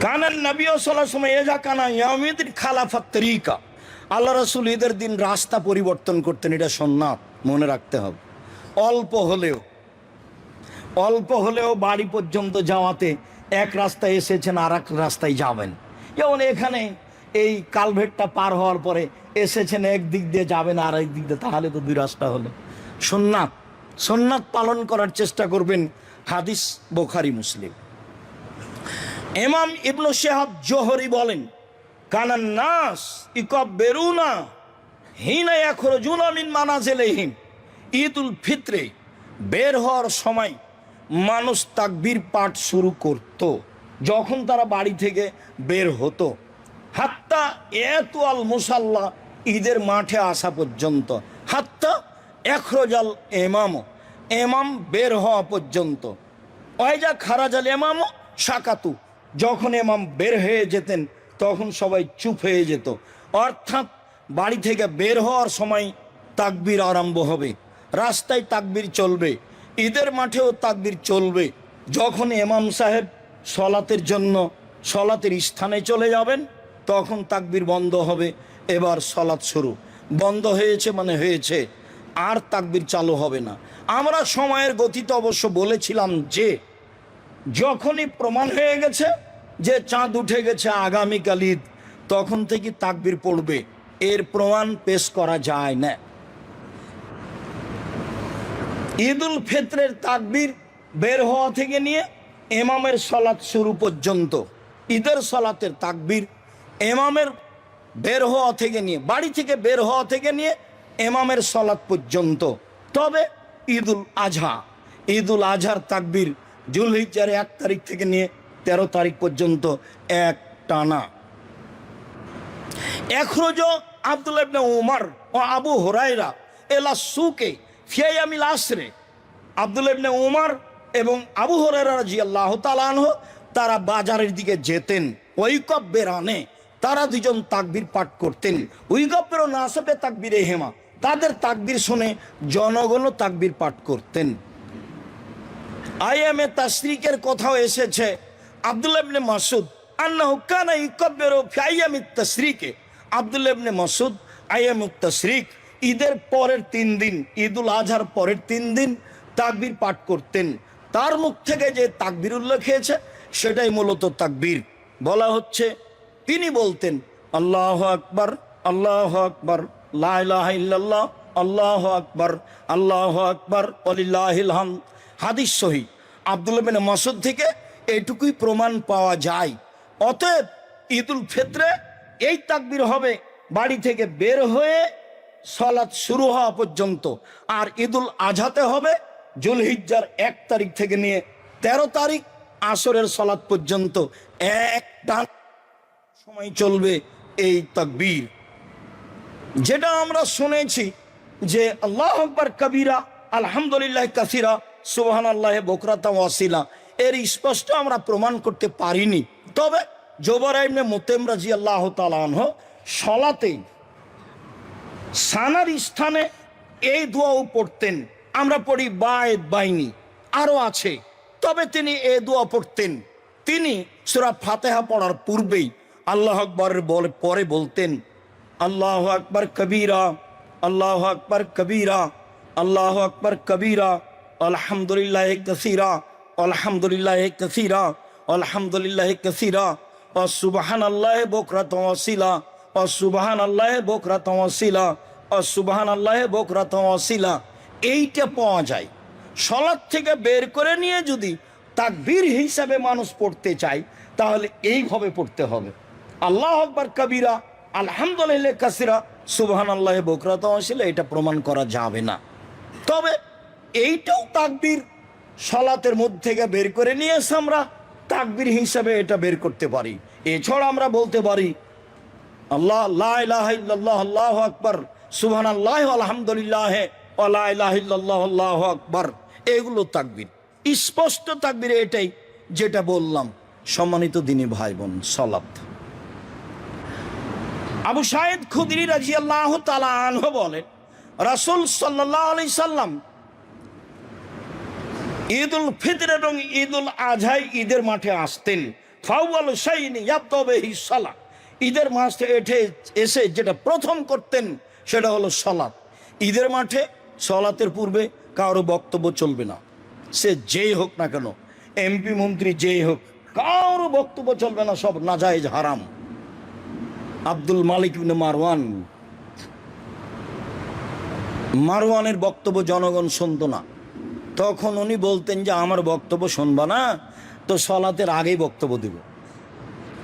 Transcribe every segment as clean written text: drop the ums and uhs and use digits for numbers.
কানান নবী সাল্লাল্লাহু আলাইহি ওয়াসাল্লাম এজা কানা ইয়াউমিদ্দিন খালাফাত তরিকা, আল্লাহ রাসূল ঈদের দিন রাস্তা পরিবর্তন করতেন। এটা সুন্নাত, মনে রাখতে হবে। অল্প হলেও বাড়ি পর্যন্ত যাওয়াতে এক রাস্তায় এসেছেন আর এক রাস্তায় যাবেন। যেমন এখানে এই কালভেটটা পার হওয়ার পরে এসেছেন এক দিক দিয়ে যাবেন আর এক দিক দিয়ে, তাহলে তো দুই রাস্তা হলো। সুন্নাত পালন করার চেষ্টা করবেন। হাদিস বুখারী মুসলিম। ইমাম ইবনে শিহাব জোহরি বলেন, কানান নাস ইকাব্বিরুনা হিনা ইয়াখরুজুনা মিন মানাজিলিহিম, ঈদুল ফিতরে বের হওয়ার সময় মানুষ তাকবীর পাঠ শুরু করত যখন তারা বাড়ি থেকে বের হতো, হাত্তা ইয়াতুল মুসাল্লা, ঈদের মাঠে আসা পর্যন্ত, হাত্তা ইখরাজাল ইমাম বের হওয়া পর্যন্ত, ওয়াইজা খারাজাল ইমাম সাকাতু, যখন ইমাম বের হয়ে যেতেন তখন সবাই চুপ হয়ে যেত। অর্থাৎ বাড়ি থেকে বের হওয়ার সময় তাকবীর আরম্ভ হবে, রাস্তায় তাকবীর চলবে, ঈদের মাঠেও তাকবীর চলবে। যখন ইমাম সাহেব সলাতের জন্য সলাতের স্থানে চলে যাবেন তখন তাকবীর বন্ধ হবে, এবার সলাত শুরু। বন্ধ হয়েছে মানে হয়েছে, আর তাকবীর চালু হবে না। আমরা সময়ের গতিতে অবশ্য বলেছিলাম যে যখনই প্রমাণ হয়ে গেছে যে চাঁদ উঠে গেছে আগামীকাল ঈদ, তখন থেকে তাকবীর পড়বে, এর প্রমাণ পেশ করা যায় না। ঈদুল ফিতরের তাকবীর বের হওয়া থেকে নিয়ে ইমামের সলাত শুরু পর্যন্ত, ঈদের সলাতের তাকবীর ইমামের বের হওয়া থেকে নিয়ে, বাড়ি থেকে বের হওয়া থেকে নিয়ে ইমামের সলাত পর্যন্ত। তবে ঈদুল আজহার তাকবীর যুলহিজ্জার 1 তারিখ থেকে নিয়ে 13 তারিখ পর্যন্ত এক টানা। ইখরাজ আব্দুল্লাহ ইবনে উমর ও আবু হুরায়রা ইলা সুকে ফি ইয়ামিল আসরে, আব্দুল্লাহ ইবনে উমর এবং আবু হুরায়রা রাদিয়াল্লাহু তাআলা আনহু তারা বাজারের দিকে যেতেন। ওয়াইকাব্বিরানে, তারা দুজন তাকবীর পাঠ করতেন। ওয়াইকাব্বিরু নাসাবে তাকবীরে হেমা, তাদের তাকবীর শুনে জনগণও তাকবীর পাঠ করতেন। আইয়ামে তাশরিকের কথাও এসেছে। আব্দুল্লাহ ইবনে মাসউদ আন্নাহু কানা ইকাব্বিরু ফি আইয়ামিত তাশরিকে, আব্দুল্লাহ ইবনে মাসউদ আইয়ামুত তাশরিক, ঈদের পরের 3 দিন, ঈদুল আজহার পরের 3 দিন তাকবীর পাঠ করতেন। তার মুখ থেকে যে তাকবীর উল্লেখ হয়েছে সেটাই মূলত তাকবীর। বলা হচ্ছে তিনি বলতেন আল্লাহু আকবার, আল্লাহু আকবার, লা ইলাহা ইল্লাল্লাহ, আল্লাহু আকবার, আল্লাহু আকবার, ওয়ালিল্লাহিল হামদ। হাদিস সহিহ। আব্দুল্লাহ ইবনে মাসউদ থেকে এইটুকুই প্রমাণ পাওয়া যায়। অতএব ঈদুল ফিতরে এই তাকবীর হবে বাড়ি থেকে বের হয়ে সালাত শুরু হওয়া পর্যন্ত, আর ঈদুল আজহাতে হবে যুলহিজ্জার 1 তারিখ থেকে নিয়ে 13 তারিখ আসরের সালাত পর্যন্ত একটা সময় চলবে এই তাকবীর। যেটা আমরা শুনেছি যে আল্লাহু আকবার কবীরা, আলহামদুলিল্লাহ কাসীরা, সুবহানাল্লাহি বুকরাতাও ওয়াসিলা, এর স্পষ্ট আমরা প্রমাণ করতে পারিনি। তবে জুবাইর ইবনে মুতাইম রাদিয়াল্লাহু তাআলা আনহু সালাতে সানার স্থানে এই দোয়াও পড়তেন। আমরা পড়ি বায়েদ বাইনি, আরও আছে। তবে তিনি এই দোয়া পড়তেন। তিনি সূরা ফাতিহা পড়ার পূর্বেই আল্লাহু আকবারের পরে বলতেন আল্লাহু আকবার কবীরা, আল্লাহু আকবার কবীরা, আল্লাহু আকবার কবীরা, আলহামদুলিল্লাহ কাসীরা, আলহামদুলিল্লাহ কাসীরা, আলহামদুলিল্লাহ কাসীরা, ওয়া সুবহানাল্লাহি বুকরাতাও ওয়াসিলা, ওয়া সুবহানাল্লাহি বুকরাতাও ওয়াসিলা, ওয়া সুবহানাল্লাহি বুকরাতাও ওয়াসিলা। এইটা পাওয়া যায়। সালাত থেকে বের করে নিয়ে যদি তাকবীর হিসাবে মানুষ পড়তে চায় তাহলে এইভাবে পড়তে হবে, আল্লাহু আকবার কবীরা, আলহামদুলিল্লাহ কাসীরা, সুবহানাল্লাহি বুকরাতাও ওয়াসিলা। এটা প্রমাণ করা যাবে না। তবে এইটাও তাকবীর সালাতের মধ্যে থেকে বের করে নিয়ে এসে আমরা তাকবীর হিসাবে এটা বের করতে পারি। এছাড়া আমরা বলতে পারি আল্লাহ লা ইলাহা ইল্লাল্লাহ, আল্লাহু আকবার, সুবহানাল্লাহি আলহামদুলিল্লাহ, ওয়া লা ইলাহা ইল্লাল্লাহ, আল্লাহু আকবার। এগুলো তাকবীর। স্পষ্ট তাকবীর এটাই যেটা বললাম। সম্মানিত দিনী ভাই বোন, সালাত। আবু সাঈদ খুদরি রাদিয়াল্লাহু তাআলা আনহু বলেন রাসূল সাল্লাল্লাহু আলাইহি সাল্লাম ঈদুল ফিতর এবং ঈদুল আজহায় ঈদের মাঠে আসতেন। ফাউয়াল শাইইন ইয়াবদা বিহি সালাত, ঈদের মাঠে এসে যেটা প্রথম করতেন সেটা হলো সালাত। ঈদের মাঠে সালাতের পূর্বে কারো বক্তব্য চলবে না, সে যেই হোক না কেন, এমপি মন্ত্রী যেই হোক, কারো বক্তব্য চলবে না, সব নাজায়েজ হারাম। আব্দুল মালিক ইবনে মারওয়ানের বক্তব্য জনগণ শুনত না। তখন উনি বলতেন যে আমার বক্তব্য শুনবা না তো সলাতের আগেই বক্তব্য দেব।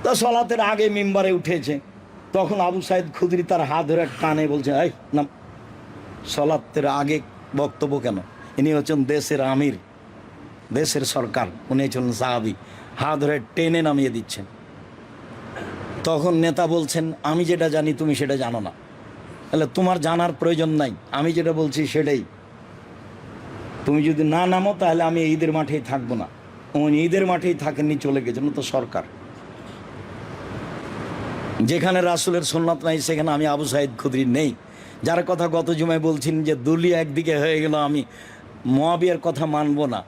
তো সলাতের আগে মিম্বারে উঠেছে, তখন আবু সাইদ খুদরি তার হাত ধরে টানে বলছে, এই না, সলাতের আগে বক্তব্য কেন? ইনি হচ্ছেন দেশের আমির, দেশের সরকার, উনি হচ্ছেন সাহাবি, হাত ধরে টেনে নামিয়ে দিচ্ছেন। তখন নেতা বলছেন, আমি যেটা জানি তুমি সেটা জানো না, তাহলে তোমার জানার প্রয়োজন নাই, আমি যেটা বলছি সেটাই, তুমি যদি না নামো তাহলে আমি ঈদের মাঠেই থাকবো না। উনি ঈদের মাঠেই থাকেননি, চলে গেছেন তো সরকার। যেখানে রাসূলের সুন্নাত নাই সেখানে আমি আবু সাইদ খুদরি নেই, যার কথা গত জুমায় বলছেন যে দুলিয়া একদিকে হয়ে গেল, আমি মুয়াবিয়ার কথা মানব না।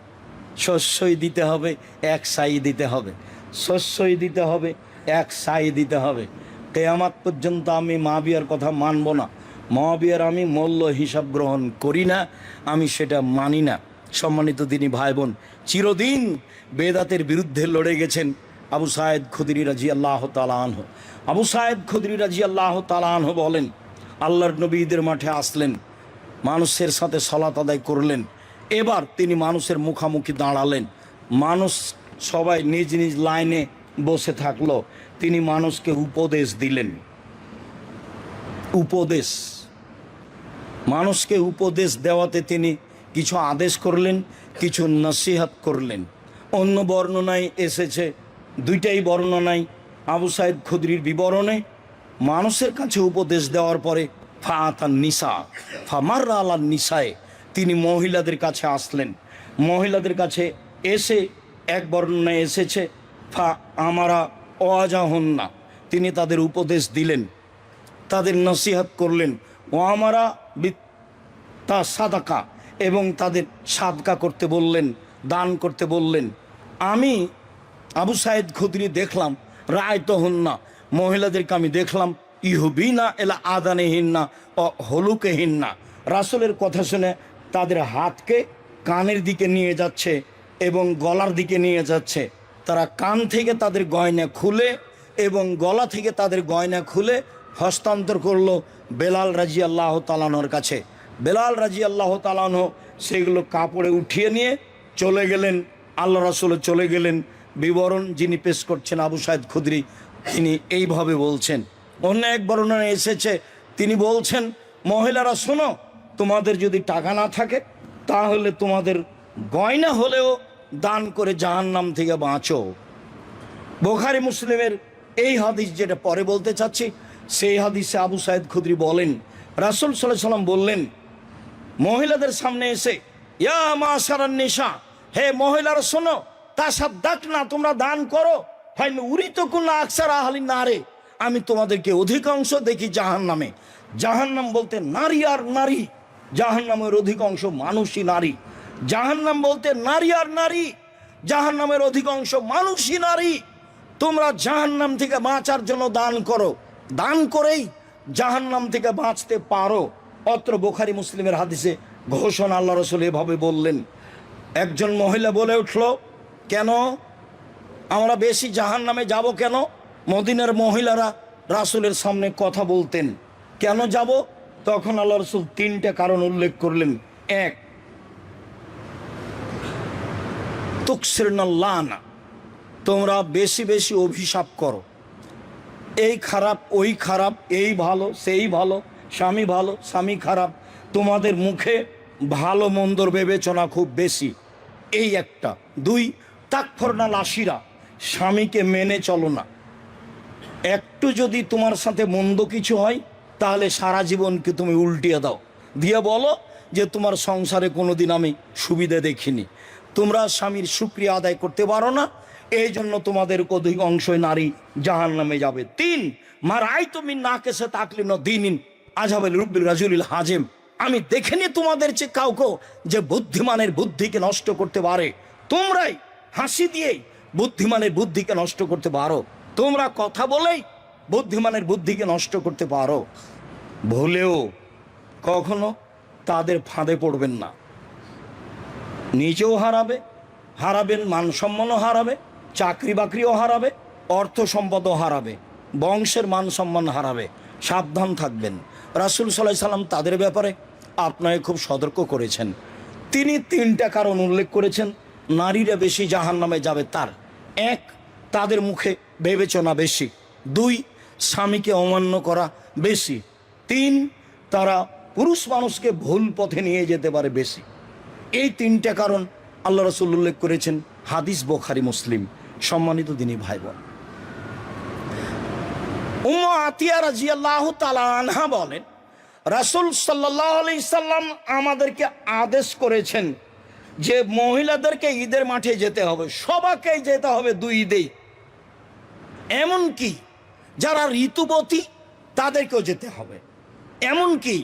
শস্যই দিতে হবে, এক সাই দিতে হবে, শস্যই দিতে হবে, এক সাই দিতে হবে। কিয়ামত পর্যন্ত আমি মুয়াবিয়ার কথা মানব না, মুয়াবিয়ার আমি মূল্য হিসাব গ্রহণ করি না, আমি সেটা মানি না। সম্মানিত দিনী ভাই বোন, চিরদিন বেদাতের বিরুদ্ধে লড়ে গেছেন আবু সাইদ খুদরি রাদিয়াল্লাহু তাআলা আনহু। আবু সাইদ খুদরি রাদিয়াল্লাহু তাআলা আনহু বলেন, আল্লাহর নবী ঈদের মাঠে আসলেন, মানুষের সাথে সালাত আদায় করলেন। এবার তিনি মানুষের মুখামুখি দাঁড়ালেন, মানুষ সবাই নিজ নিজ লাইনে বসে থাকলো, তিনি মানুষকে উপদেশ দিলেন। উপদেশ, মানুষকে উপদেশ দেওয়াতে তিনি কিছু আদেশ করলেন, কিছু নসিহত করলেন। অন্য বর্ণনায় এসেছে, দুইটাই বর্ণনায় আবু সাইদ খুদরির বিবরণে, মানুষের কাছে উপদেশ দেওয়ার পরে ফাআতান নিসা ফামাররা আলান নিসায়ে, তিনি মহিলাদের কাছে আসলেন। মহিলাদের কাছে এসে এক বর্ণনায় এসেছে ফা আমারা ওয়াজাহুন্না, তিনি তাদের উপদেশ দিলেন, তাদের নসিহত করলেন। ও আমারা তা সাদাকা, এবং তাদের সাদকা করতে বললেন, দান করতে বললেন। আমি আবু সাইদ খুদরি দেখলাম, রায়তহুন্না, মহিলাদেরকে আমি দেখলাম, ইহুবিনা এলা আদানেহিন্না ও হলুকেহিন্না, রাসূলের কথা শুনে তাদের হাতকে কানের দিকে নিয়ে যাচ্ছে এবং গলার দিকে নিয়ে যাচ্ছে। তারা কান থেকে তাদের গয়না খুলে এবং গলা থেকে তাদের গয়না খুলে হস্তান্তর করলো বেলাল রাদিয়াল্লাহু তাআলা আনহুর কাছে। বেলাল রাদিয়াল্লাহু তাআলা আনহু সেগুলো কাপড়ে উঠিয়ে নিয়ে চলে গেলেন, আল্লাহ রাসূল চলে গেলেন। বিবরণ যিনি পেশ করছেন আবু সাইদ খুদরি, তিনি এইভাবে বলছেন। অন্য এক বর্ণনায় এসেছে, তিনি বলছেন, মহিলারা শোনো, তোমাদের যদি টাকা না থাকে তাহলে তোমাদের গয়না হলেও দান করে জাহান্নাম থেকে বাঁচো। বুখারী মুসলিমের এই হাদিস যেটা পরে বলতে চাচ্ছি, সেই হাদিসে আবু সাইদ খুদরি বলেন, রাসূল সাল্লাল্লাহু আলাইহি ওয়াসাল্লাম বললেন মহিলাদের সামনে এসে, ইয়া মাশারান নিসা, হে মহিলারা শোনো, তাসাদ্দাক না, তোমরা দান করো, ফাইন উরিতুকুল্লা আকসার আহলিন নারে, আমি তোমাদেরকে অধিকাংশ দেখি জাহান্নামে। জাহান্নাম বলতে নারী আর নারী, জাহান্নামের অধিকাংশ মানুষই নারী। জাহান্নাম বলতে নারী আর নারী, জাহান্নামের অধিকাংশ মানুষই নারী। তোমরা জাহান্নাম থেকে বাঁচার জন্য দান করো, দান করেই জাহান্নাম থেকে বাঁচতে পারো। অত্র বুখারী মুসলিমের হাদিসে ঘোষণা আল্লাহ রাসূল এভাবে বললেন। একজন মহিলা বলে উঠল, কেন আমরা বেশি জাহান্নামে যাব কেন? মদিনার মহিলারা রাসূলের সামনে কথা বলতেন, কেন যাব? তখন আল্লাহ রাসূল তিনটা কারণ উল্লেখ করলেন। এক, তুকসিরনাল লানা, তোমরা বেশি বেশি অভিশাপ করো, এই খারাপ ওই খারাপ, এই ভালো সেই ভালো, স্বামী ভালো স্বামী খারাপ, তোমাদের মুখে ভালো মন্দর বিবেচনা খুব বেশি, এই একটা। দুই, তাকফরনাল আশিরা, স্বামীকে মেনে চলো না, একটু যদি তোমার সাথে মন্দ কিছু হয় তাহলে সারা জীবনকে তুমি উল্টিয়ে দাও, দিয়ে বলো যে তোমার সংসারে কোনোদিন আমি সুবিধা দেখিনি, তোমরা স্বামীর শুকরিয়া আদায় করতে পারো না, এই জন্য তোমাদের অধিকাংশই নারী জাহান্নামে যাবে। তিন, মার আই তুমি না কেসে তাকলি ন দিনিন আজহাবেল রুব্বিল রাজুলিল হাজেম, আমি দেখিনি তোমাদের চেয়ে কাউকে যে বুদ্ধিমানের বুদ্ধিকে নষ্ট করতে পারে, তোমরাই হাসি দিয়েই বুদ্ধিমানের বুদ্ধিকে নষ্ট করতে পারো, তোমরা কথা বলেই বুদ্ধিমানের বুদ্ধিকে নষ্ট করতে পারো। ভুলেও কখনো তাদের ফাঁদে পড়বেন না। নিজেও হারাবেন, মান সম্মানও হারাবে, চাকরি বাকরিও হারাবে, অর্থ সম্পদও হারাবে, বংশের মান সম্মান হারাবে। সাবধান থাকবেন। রাসূল সাল্লাল্লাহু আলাইহি সাল্লাম তাদের ব্যাপারে আপনাকে খুব সতর্ক করেছেন। তিনি 3টা কারণ উল্লেখ করেছেন নারীরা বেশি জাহান্নামে যাবে তার। 1, তাদের মুখে বিবেচনা বেশি। 2, স্বামীকে অমান্য করা বেশি। 3, তারা পুরুষ মানুষকে ভুল পথে নিয়ে যেতে পারে বেশি। এই 3টা কারণ আল্লাহ রাসূল উল্লেখ করেছেন। হাদিস বুখারী মুসলিম। সম্মানিত দিনী ভাই বোন, উম্মু আতিয়া রাদিয়াল্লাহু তাআলা আনহা বলেন, রাসূল সাল্লাল্লাহু আলাইহি সাল্লাম আমাদেরকে আদেশ করেছেন যে মহিলাদেরকে ঈদের মাঠে যেতে হবে, সবাইকেই যেতে হবে 2 ঈদেই। এমনকি যারা ঋতুবতী তাদেরকেও যেতে হবে, এমনকি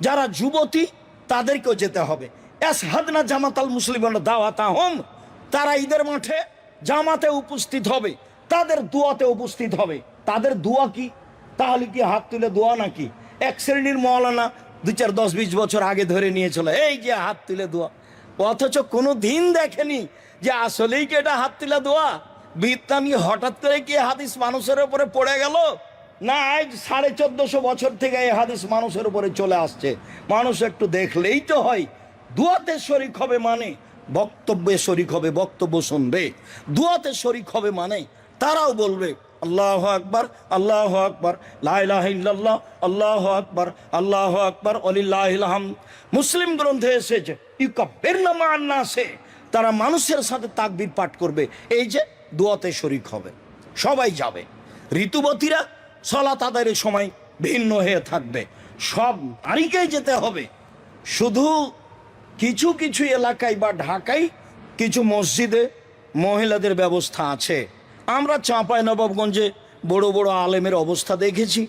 যারা যুবতী তাদেরকেও যেতে হবে। আসহাদনা জামাতাল মুসলিমিন দাওয়াতাহুম, তারা ঈদের মাঠে জামাতে উপস্থিত হবে, তাদের দোয়াতে উপস্থিত হবে। তাদের দোয়া কি? তাহলে কি হাত তুলে দোয়া নাকি? এক শ্রেণীর মৌলানা 2, 4, 10, 20 বছর আগে ধরে নিয়েছিল এই যে হাত তুলে দোয়া, অথচ কোনো দিন দেখেনি যে আসলেই কি এটা হাত তুলে দোয়া। বিদ্যানি হঠাৎ করে কি হাদিস মানুষের উপরে পড়ে গেল? না, আজ 1450 বছর থেকে এই হাদিস মানুষের উপরে চলে আসছে। মানুষ একটু দেখলেই তো হয়। দোয়াতে শরিক হবে মানে বক্তব্যে শরিক হবে, বক্তব্য শুনবে। দোয়াতে শরিক হবে মানে তারাও বলবে আল্লাহু আকবার, আল্লাহু আকবার, লা ইলাহা ইল্লাল্লাহ, আল্লাহু আকবার, আল্লাহু আকবার, ওয়ালিল্লাহিল হামদ। মুসলিম গ্রন্থে এসেছে ইউকাব্বিরনা মা'আন নাসে, তারা মানুষের সাথে তাকবীর পাঠ করবে। এই যে দোয়াতে শরিক হবে, সবাই যাবে। ঋতুবতীরা সালাত আদায়ের সময় ভিন্ন হয়ে থাকবে। সব নারীকেই যেতে হবে। শুধু কিছু কিছু এলাকায় বা ঢাকায় কিছু মসজিদে মহিলাদের ব্যবস্থা আছে। আমরা চাঁপাইনবাবগঞ্জে বড় বড় আলেমের অবস্থা দেখেছি,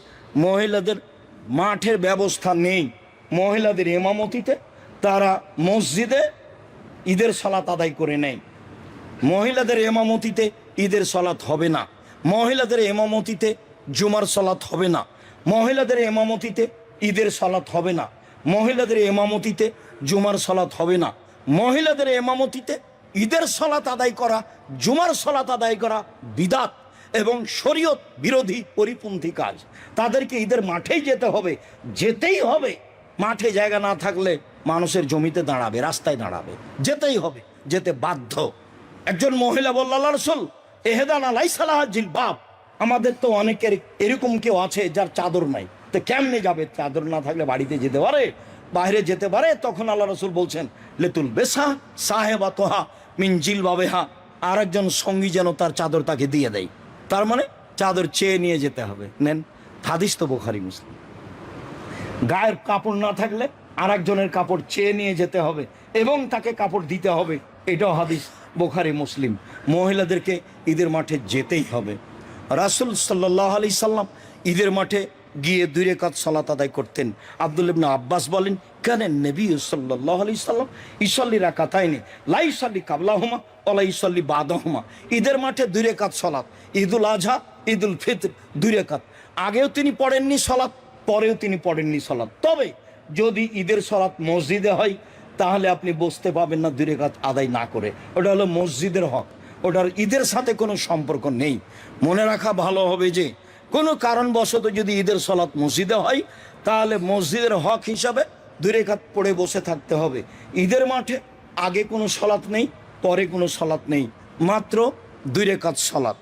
মহিলাদের মাঠের ব্যবস্থা নেই। মহিলাদের ইমামতিতে তারা মসজিদে ঈদের সালাত আদায় করে নেয়। মহিলাদের ইমামতিতে ঈদের সালাত হবে না, মহিলাদের ইমামতিতে জুমার সালাত হবে না, মহিলাদের ইমামতিতে ঈদের সালাত হবে না, মহিলাদের ইমামতিতে জুমার সালাত হবে না, মহিলাদের ইমামতিতে ঈদের সালাত আদায় করা, জুমার সালাত আদায় করা বিদআত এবং শরীয়ত বিরোধী পরিপন্থী কাজ। তাদেরকে ঈদের মাঠেই যেতে হবে, যেতেই হবে। মাঠে জায়গা না থাকলে মানুষের জমিতে দাঁড়াবে, রাস্তায় দাঁড়াবে, যেতেই হবে, যেতে বাধ্য। একজন মহিলা বলল, আল্লাহ রাসূল এহেদানা লাইসা লাহা জিলবাব, আমাদের তো অনেকের এরকম কেউ আছে যার চাদর নাই, তো কেমনে যাবে? চাদর না থাকলে বাড়িতে যেতে পারে, বাইরে যেতে পারে? তখন আল্লাহ রাসূল বলছেন লেতুল বেসা সাহেবা তোহা মিন জিলবাবেহা, আর একজন সঙ্গী যেন তার চাদর তাকে দিয়ে দেয়। তার মানে চাদর চেয়ে নিয়ে যেতে হবে। নেন, হাদিস তো বুখারী মুসলিম। গায়ের কাপড় না থাকলে আর একজনের কাপড় চেয়ে নিয়ে যেতে হবে এবং তাকে কাপড় দিতে হবে, এটাও হাদিস বুখারী মুসলিম। মহিলাদেরকে ঈদের মাঠে যেতেই হবে। রাসূল সাল্লাল্লাহু আলাইহি সাল্লাম ঈদের মাঠে গিয়ে 2 রাকাত সালাত আদায় করতেন। আব্দুল্লাহ ইবনে আব্বাস বলেন, কানের নবী সাল্লাল্লাহু আলাইহি সাল্লাম ইসাল্লি রাকাতাইনি লা ইসাল্লি কাবলাহুমা ওয়া লা ইসাল্লি বাদাহুমা। ঈদের মাঠে 2 রাকাত সালাত, ঈদুল আজহা, ঈদুল ফিতর 2 রাকাত। আগেও তিনি পড়েননি সালাত, পরেও তিনি পড়েননি সালাত। তবে যদি ঈদের সালাত মসজিদে হয় তাহলে আপনি বুঝতে পাবেন না 2 রাকাত আদায় না করে। ওটা হলো মসজিদের হক, ওটার ঈদের সাথে কোনো সম্পর্ক নেই। মনে রাখা ভালো হবে যে কোনো কারণবশত যদি ঈদের সালাত মসজিদে হয় তাহলে মসজিদের হক হিসাবে 2 রাকাত পড়ে বসে থাকতে হবে। ঈদের মাঠে আগে কোনো সালাত নেই, পরে কোনো সালাত নেই, মাত্র 2 রাকাত সালাত।